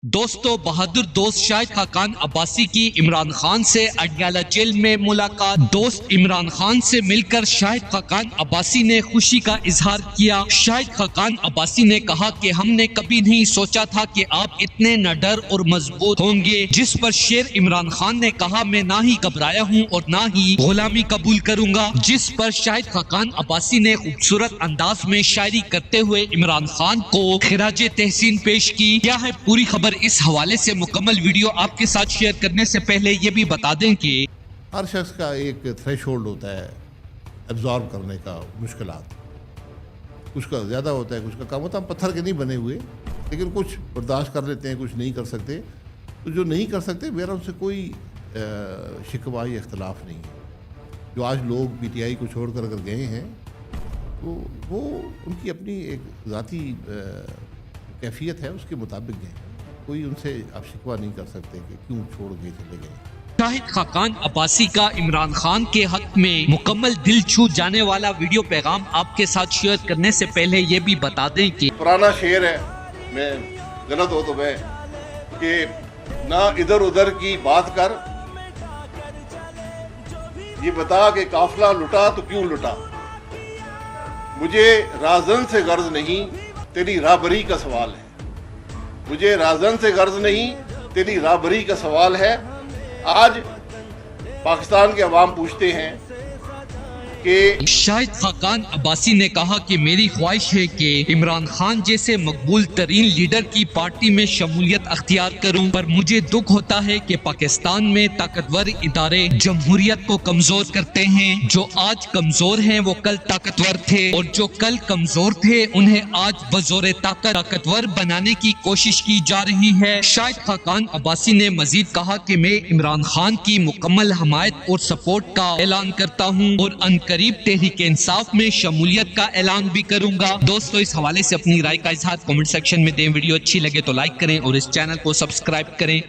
दोस्तों, बहादुर दोस्त शाहिद खाकान अब्बासी की इमरान खान से अडयाला जेल में मुलाकात। दोस्त इमरान खान से मिलकर शाहिद खाकान अब्बासी ने खुशी का इजहार किया। शाहिद खाकान अब्बासी ने कहा कि हमने कभी नहीं सोचा था कि आप इतने निडर और मजबूत होंगे। जिस पर शेर इमरान खान ने कहा, मैं ना ही घबराया हूँ और ना ही गुलामी कबूल करूंगा। जिस पर शाहिद खाकान अब्बासी ने खूबसूरत अंदाज में शायरी करते हुए इमरान खान को खिराजे तहसीन पेश की। क्या है पूरी खबर, इस हवाले से मुकम्मल वीडियो आपके साथ शेयर करने से पहले ये भी बता दें कि हर शख्स का एक थ्रेशोल्ड होता है एब्जॉर्ब करने का, मुश्किलात कुछ का ज़्यादा होता है, कुछ का कम होता है। हम पत्थर के नहीं बने हुए, लेकिन कुछ बर्दाश्त कर लेते हैं, कुछ नहीं कर सकते। तो जो नहीं कर सकते मेरा उनसे कोई शिकवा या इख्तलाफ नहीं है। जो आज लोग PTI को छोड़कर अगर गए हैं तो वो उनकी अपनी एक ज़ाती कैफियत है, उसके मुताबिक गए। कोई उनसे आप शिकवा नहीं कर सकते कि क्यों छोड़ के चले गए। शाहिद खाकान अब्बासी का इमरान खान के हक में मुकम्मल दिल छू जाने वाला वीडियो पैगाम आपके साथ शेयर करने से पहले ये भी बता दें कि पुराना शेर है, मैं गलत हो तो मैं, कि ना इधर उधर की बात कर, ये बता कि काफिला लुटा तो क्यों लुटा। मुझे राजन से गर्ज नहीं, तेरी राहबरी का सवाल है। मुझे राजन से गर्ज नहीं, तेरी राहबरी का सवाल है। आज पाकिस्तान के अवाम पूछते हैं कि शाहिद खाकान अब्बासी ने कहा कि मेरी ख्वाहिश है कि इमरान खान जैसे मकबूल तरीन लीडर की पार्टी में शमूलियत अख्तियार करूं, पर मुझे दुख होता है कि पाकिस्तान में ताकतवर इदारे जमहूरियत को कमजोर करते हैं। जो आज कमजोर हैं वो कल ताकतवर थे, और जो कल कमजोर थे उन्हें आज बजोरे ताकतवर बनाने की कोशिश की जा रही है। शाहिद खाकान अब्बासी ने मजीद कहा कि मैं इमरान खान की मुकम्मल हमायत और सपोर्ट का ऐलान करता हूँ और करीब तहरीक इंसाफ में शमूलियत का ऐलान भी करूंगा। दोस्तों, इस हवाले से अपनी राय का इजहार कमेंट सेक्शन में दें। वीडियो अच्छी लगे तो लाइक करें और इस चैनल को सब्सक्राइब करें।